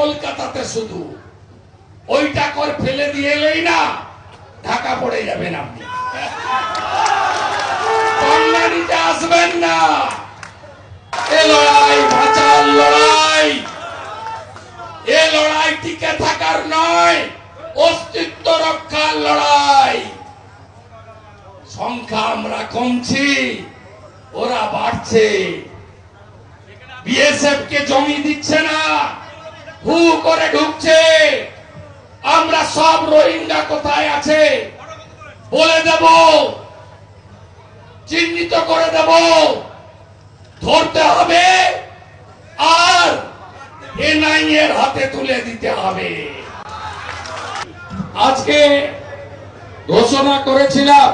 কলকাতাতে শুধু ওইটা করে ফেলে দিয়ে এলেই না ঢাকা পড়ে যাবেন আপনি, কল্যাণীতে আসবেন না। এ লড়াই বাঁচার লড়াই, এ লড়াই টিকে থাকার নয়, অস্তিত্ব রক্ষার লড়াই। সংখ্যা আমরা কমছি, ওরা বাড়ছে। বিএসএফ কে জমি দিচ্ছে না, হু করে ঢুকছে। আমরা সব রোহিঙ্গা কোথায় আছে বলে দেব, চিহ্নিত করে দেব, ধরতে হবে আর এনআইএ এর হাতে তুলে দিতে হবে। আজকে ঘোষণা করেছিলাম